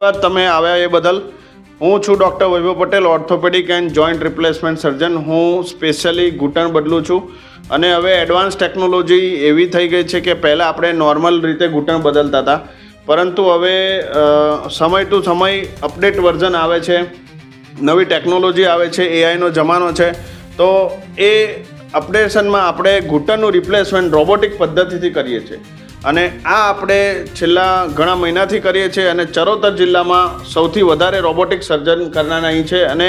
ધન્યવાદ તમે આવ્યા એ બદલ. હું છું doctor Vaibhav Patel, orthopaedic and joint replacement સર્જન. હું સ્પેશિયલી ઘૂંટણ બદલું છું અને હવે એડવાન્સ ટેકનોલોજી એવી થઈ ગઈ છે કે પહેલાં આપણે નોર્મલ રીતે ઘૂંટણ બદલતા હતા, પરંતુ હવે સમય ટુ સમય અપડેટ વર્ઝન આવે છે, નવી ટેકનોલોજી આવે છે, એઆઈનો જમાનો છે. તો એ અપડેશનમાં આપણે ઘૂંટણનું રિપ્લેસમેન્ટ રોબોટિક પદ્ધતિથી કરીએ છીએ અને આ આપણે છેલ્લા ઘણા મહિનાથી કરીએ છીએ અને ચરોતર જિલ્લામાં સૌથી વધારે રોબોટિક સર્જન કરનારા અહીં છે અને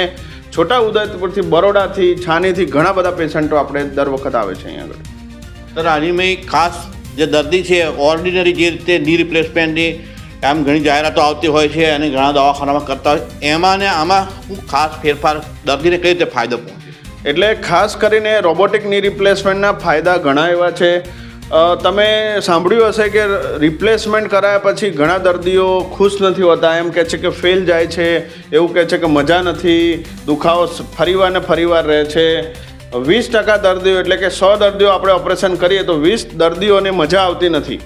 છોટા ઉદેપુરથી, બરોડાથી, છાનીથી ઘણા બધા પેશન્ટો આપણે દર વખત આવે છે અહીં આગળ. સર, આની મેં ખાસ જે દર્દી છે ઓર્ડિનરી જે રીતે ની રિપ્લેસમેન્ટની આમ ઘણી જાહેરાતો આવતી હોય છે અને ઘણા દવાખાનામાં કરતા હોય, એમાં ને આમાં શું ખાસ ફેરફાર દર્દીને કઈ રીતે ફાયદો પહોંચે? એટલે ખાસ કરીને રોબોટિક ની રિપ્લેસમેન્ટના ફાયદા ઘણા એવા છે. તમે સાંભળ્યું હશે કે રિપ્લેસમેન્ટ કરાયા પછી ઘણા દર્દીઓ ખુશ નથી હોતા, એમ કહે છે કે ફેલ જાય છે, એવું કહે છે કે મજા નથી, દુખાવો ફરીવાર ને ફરીવાર રહે છે. 20% દર્દીઓ એટલે કે 100 દર્દીઓ આપણે ઓપરેશન કરીએ તો 20 દર્દીઓને મજા આવતી નથી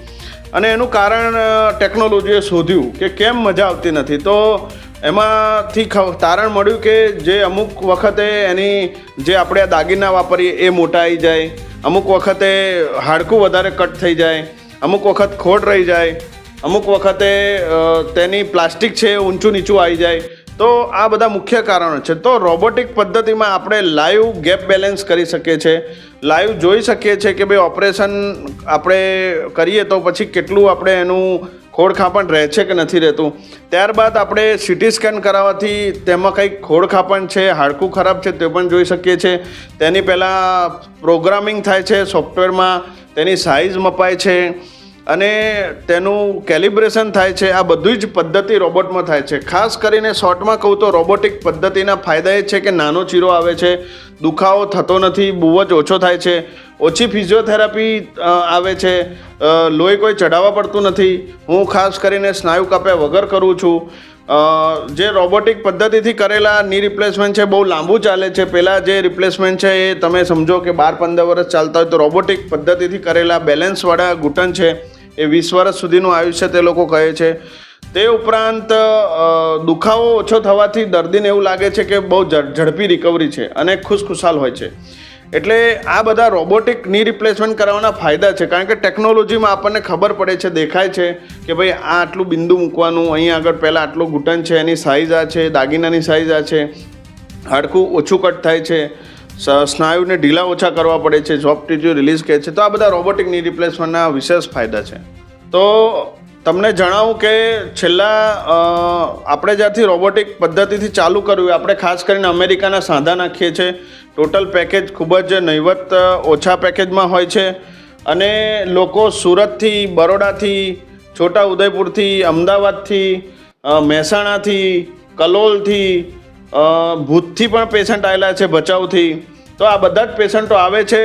અને એનું કારણ ટેકનોલોજીએ શોધ્યું કે કેમ મજા આવતી નથી. તો એમાંથી તારણ મળ્યું કે જે અમુક વખતે એની જે આપણે આ દાગીના વાપરીએ એ મોટા આવી જાય, અમુક વખતે હાડકું વધારે કટ થઈ જાય, અમુક વખત ખોડ રહી જાય, અમુક વખતે તેની પ્લાસ્ટિક છે ઊંચું નીચું આવી જાય. તો આ બધા મુખ્ય કારણો છે. તો રોબોટિક પદ્ધતિમાં આપણે લાઈવ ગેપ બેલેન્સ કરી શકીએ છીએ, લાઈવ જોઈ શકીએ છીએ કે ભાઈ ઓપરેશન આપણે કરીએ તો પછી કેટલું આપણે એનું ખોડખાંપણ રહે છે કે નથી રહેતું. ત્યારબાદ આપણે સીટી સ્કેન કરાવવાથી તેમાં કંઈક ખોડખાંપણ છે, હાડકું ખરાબ છે તે પણ જોઈ શકીએ છીએ. તેની પહેલાં પ્રોગ્રામિંગ થાય છે સોફ્ટવેરમાં, તેની સાઇઝ મપાય છે અને તેનું કેલિબ્રેશન થાય છે. આ બધી જ પદ્ધતિ રોબોટમાં થાય છે. ખાસ કરીને શોર્ટમાં કહું તો રોબોટિક પદ્ધતિના ફાયદા એ છે કે નાનો ચીરો આવે છે, દુખાવો થતો નથી, બહુ જ ઓછો થાય છે, ઓછી ફિઝિયોથેરાપી આવે છે, લોહી કોઈ ચઢાવવા પડતું નથી. હું ખાસ કરીને સ્નાયુ કાપ્યા વગર કરું છું. જે રોબોટિક પદ્ધતિથી કરેલા ની રિપ્લેસમેન્ટ છે બહુ લાંબુ ચાલે છે. પહેલાં જે રિપ્લેસમેન્ટ છે એ તમે સમજો કે 12-15 વર્ષ ચાલતા હોય, તો રોબોટિક પદ્ધતિથી કરેલા બેલેન્સવાળા ઘૂંટણ છે એ 20 વર્ષ સુધીનું આયુષ્ય તે લોકો કહે છે. તે ઉપરાંત દુખાવો ઓછો થવાથી દર્દીને એવું લાગે છે કે બહુ ઝડપી રિકવરી છે અને ખુશખુશાલ હોય છે. એટલે આ બધા રોબોટિક ની રિપ્લેસમેન્ટ કરવાના ફાયદા છે, કારણ કે ટેકનોલોજીમાં આપણને ખબર પડે છે, દેખાય છે કે ભાઈ આ આટલું બિંદુ મૂકવાનું, અહીં આગળ પહેલાં આટલું ઘૂંટણ છે, એની સાઇઝ આ છે, દાગીનાની સાઇઝ આ છે, હાડકું ઓછું કટ થાય છે, સ્નાયુને ઢીલા ઓછા કરવા પડે છે, સોફ્ટ ટિશ્યુ રિલીઝ કહે છે. તો આ બધા રોબોટિક ની રિપ્લેસમેન્ટના વિશેષ ફાયદા છે. તો તમને જણાવું કે છેલ્લા આપણે જ્યારથી રોબોટિક પદ્ધતિથી ચાલુ કર્યું, આપણે ખાસ કરીને અમેરિકાના સાંધા નાખીએ છીએ. ટોટલ પેકેજ ખૂબ જ નહીવત ઓછા પેકેજમાં હોય છે અને લોકો સુરતથી, બરોડાથી, છોટા ઉદેપુરથી, અમદાવાદથી, મહેસાણાથી, કલોલથી, ભૂતથી પણ પેશન્ટ આવેલા છે, ભચાઉથી. તો આ બધા જ પેશન્ટો આવે છે.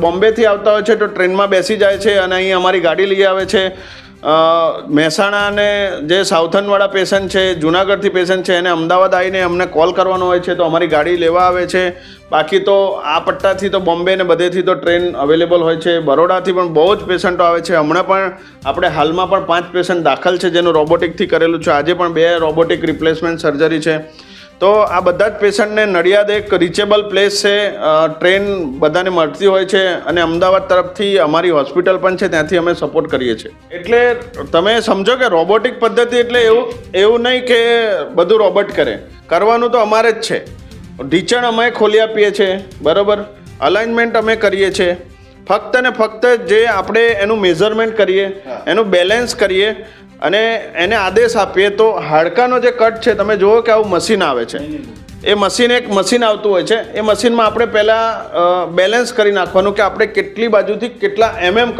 બોમ્બેથી આવતા હોય છે તો ટ્રેનમાં બેસી જાય છે અને અહીં અમારી ગાડી લઈ આવે છે. મહેસાણા અને જે સાઉથર્નવાળા પેશન્ટ છે, જુનાગઢથી પેશન્ટ છે, એને અમદાવાદ આવીને અમને કોલ કરવાનો હોય છે તો અમારી ગાડી લેવા આવે છે. બાકી તો આ પટ્ટાથી તો બોમ્બે ને બધેથી તો ટ્રેન અવેલેબલ હોય છે. બરોડાથી પણ બહુ જ પેશન્ટો આવે છે. હમણાં પણ આપણે હાલમાં પણ 5 પેશન્ટ દાખલ છે જેનું રોબોટિકથી કરેલું છે. આજે પણ 2 રોબોટિક રિપ્લેસમેન્ટ સર્જરી છે. તો આ બધા જ પેશન્ટને નડિયાદ એક રીચેબલ પ્લેસ છે, ટ્રેન બધાને મળતી હોય છે અને અમદાવાદ તરફથી અમારી હોસ્પિટલ પણ છે, ત્યાંથી અમે સપોર્ટ કરીએ છીએ. એટલે તમે સમજો કે રોબોટિક પદ્ધતિ એટલે એવું નહીં કે બધું રોબોટ કરે, કરવાનું તો અમારે જ છે. ઢીંચણ અમે ખોલી આપીએ છીએ, બરાબર, અલાઇનમેન્ટ અમે કરીએ છીએ. ફક્ત ને ફક્ત જે આપણે એનું મેઝરમેન્ટ કરીએ, એનું બેલેન્સ કરીએ અને એને આદેશ આપીએ તો હાડકાનો જે કટ છે, તમે જુઓ કે આવું મશીન આવે છે, એ મશીન એક મશીન આવતું હોય છે. એ મશીનમાં આપણે પહેલાં બેલેન્સ કરી નાખવાનું કે આપણે કેટલી બાજુથી કેટલા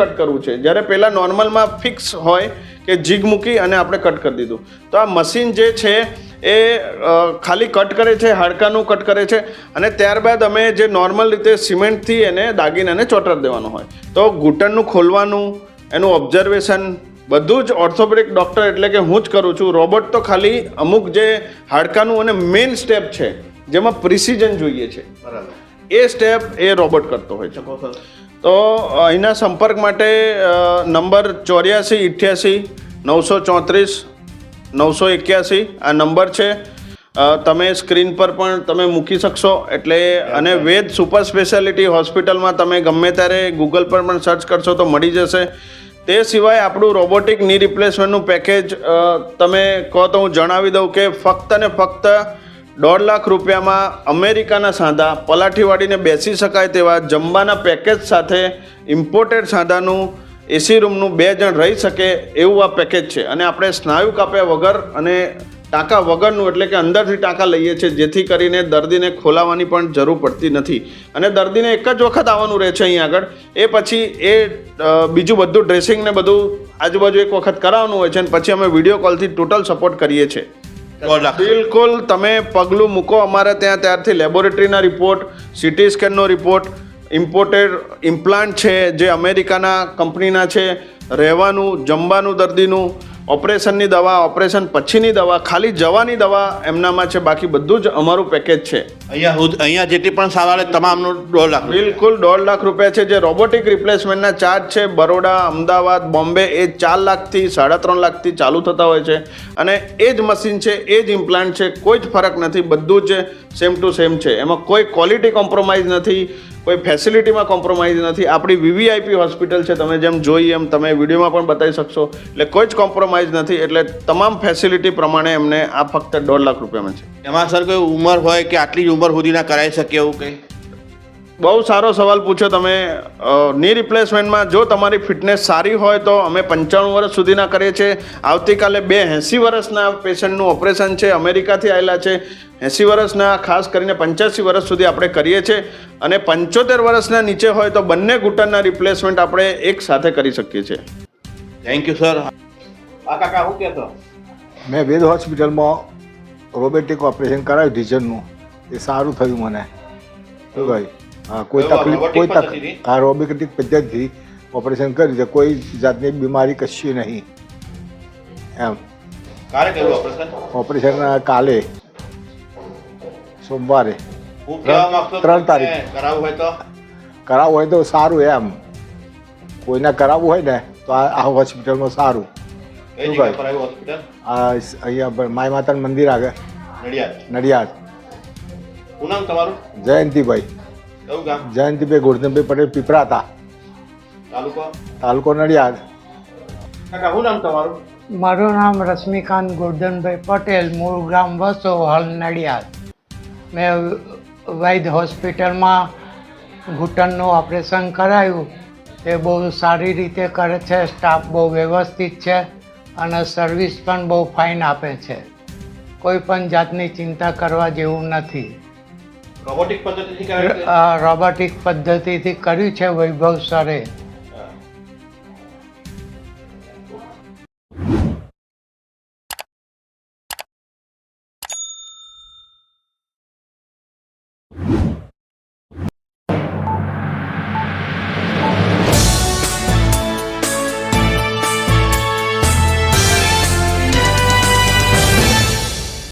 કટ કરવું છે. જ્યારે પહેલાં નોર્મલમાં ફિક્સ હોય કે જીગ મૂકી અને આપણે કટ કરી દીધું. તો આ મશીન જે છે એ ખાલી કટ કરે છે, હાડકાનું કટ કરે છે અને ત્યારબાદ અમે જે નોર્મલ રીતે સિમેન્ટથી એને દાગીનાને ચોંટાડી દેવાનું હોય. તો ઘૂંટણનું ખોલવાનું, એનું ઓબ્ઝર્વેશન બધું જ ઓર્થોપેડિક ડૉક્ટર એટલે કે હું જ કરું છું. રોબોટ તો ખાલી અમુક જે હાડકાનું અને મેઇન સ્ટેપ છે જેમાં પ્રિસિઝન જોઈએ છે, એ સ્ટેપ એ રોબોટ કરતો હોય છે. તો અહીંના સંપર્ક માટે નંબર 84 88 934 981 આ નંબર છે. તમે સ્ક્રીન પર પણ તમે મૂકી શકશો. એટલે અને વેદ સુપર સ્પેશિયાલિટી હોસ્પિટલમાં તમે ગમે ત્યારે ગૂગલ પર પણ સર્ચ કરશો તો મળી જશે. તે સિવાય આપણું રોબોટિક ની રિપ્લેસમેન્ટનું પેકેજ તમે કહો તો હું જણાવી દઉં કે ફક્ત ને ફક્ત 1.5 લાખ રૂપિયામાં અમેરિકાના સાંધા પલાઠી વાળીને બેસી શકાય તેવા જમવાના પેકેજ સાથે ઇમ્પોર્ટેડ સાંધાનું એસી રૂમનું 2 જણ રહી શકે એવું આ પેકેજ છે. અને આપણે સ્નાયુ કાપ્યા વગર અને ટાંકા વગરનું એટલે કે અંદરથી ટાંકા લઈએ છીએ, જેથી કરીને દર્દીને ખોલાવવાની પણ જરૂર પડતી નથી. અને દર્દીને એક જ વખત આવવાનું રહે છે અહીં આગળ. એ પછી એ બીજું બધું ડ્રેસિંગ ને બધું આજુબાજુ એક વખત કરાવવાનું હોય છે અને પછી અમે વિડીયો કોલથી ટોટલ સપોર્ટ કરીએ છીએ. બિલકુલ, તમે પગલું મૂકો અમારે ત્યાં ત્યારથી લેબોરેટરીના રિપોર્ટ, સિટી સ્કેનનો રિપોર્ટ, ઇમ્પોર્ટેડ ઇમ્પ્લાન્ટ છે જે અમેરિકાના કંપનીના છે, રહેવાનું, જમવાનું, દર્દીનું, ઓપરેશનની દવા, ઓપરેશન પછીની દવા, ખાલી જવાની દવા એમનામાં છે, બાકી બધું જ અમારું પેકેજ છે. અહીંયા જેટલી પણ સારવાર તમામનું 1.5 લાખ. બિલકુલ 1.5 લાખ રૂપિયા છે. જે રોબોટિક રિપ્લેસમેન્ટના ચાર્જ છે બરોડા, અમદાવાદ, બોમ્બે એ 4 લાખથી 3.5 લાખથી ચાલુ થતા હોય છે. અને એ જ મશીન છે, એ જ ઇમ્પ્લાન્ટ છે, કોઈ જ ફરક નથી, બધું જ સેમ ટુ સેમ છે. એમાં કોઈ ક્વોલિટી કોમ્પ્રોમાઇઝ નથી, કોઈ ફેસિલિટીમાં કોમ્પ્રોમાઇઝ નથી. આપણી વીવીઆઈપી હોસ્પિટલ છે, તમે જેમ જોઈ એમ તમે વિડીયોમાં પણ બતાવી શકશો. એટલે કોઈ જ કોમ્પ્રોમાઇઝ નથી. એટલે તમામ ફેસિલિટી પ્રમાણે એમને આ ફક્ત 1.5 લાખ રૂપિયામાં છે. એમાં સર કોઈ ઉંમર હોય કે આટલી જ ઉંમર સુધીના કરાવી શકે એવું કંઈ? બહુ સારો સવાલ પૂછ્યો તમે. ની રિપ્લેસમેન્ટમાં જો તમારી ફિટનેસ સારી હોય તો અમે 95 વર્ષ સુધીના કરીએ છીએ. આવતીકાલે 80 વર્ષના પેશન્ટનું ઓપરેશન છે, અમેરિકાથી આવેલા છે. 80 વર્ષના ખાસ કરીને 85 વર્ષ સુધી આપણે કરીએ છીએ. અને 75 વર્ષના નીચે હોય તો બંને ઘૂંટણના રિપ્લેસમેન્ટ આપણે એક સાથે કરી શકીએ છીએ. Thank you sir. આ કાકા શું કહેતો? મેં વેદ હોસ્પિટલમાં રોબોટિક ઓપરેશન કરાવ્યું ટીચરનું, એ સારું થયું મને. શું ભાઈ? હા, કોઈ તકલીફ હા, રોબોટિક પદ્ધતિથી ઓપરેશન કર્યું છે, કોઈ જાતની બીમારી કશી નહીં એમ. ક્યારે કર્યું ઓપરેશન? ઓપરેશન કાલે સોમવારે હું કહેવા માંગતો 3 તારીખ. કરાવવું હોય તો કરાવવું હોય તો સારું એમ. કોઈને કરાવવું હોય ને તો આ હોસ્પિટલમાં સારું. કઈ જગ્યાએ કરાવ્યું હોસ્પિટલ? આ અહીંયા માય માતાનું મંદિર આગળ નડિયાદ. શું નામ તમારું? જયંતિભાઈ. કયું ગામ? જયંતિભાઈ ગોરધનભાઈ પટેલ, પીપરાતા, તાલુકો નડિયાદ. કાકા શું નામ તમારું? મારું નામ રશ્મિકાંત ગોરધનભાઈ પટેલ, મૂળ ગામ વસો, હાલ નડિયાદ. મેં વૈદ હોસ્પિટલમાં ઘૂંટણનું ઓપરેશન કરાયું. એ બહુ સારી રીતે કરે છે, સ્ટાફ બહુ વ્યવસ્થિત છે અને સર્વિસ પણ બહુ ફાઇન આપે છે. કોઈ પણ જાતની ચિંતા કરવા જેવું નથી. રોબોટિક પદ્ધતિથી રોબોટિક પદ્ધતિથી કર્યું છે વૈભવ સરે.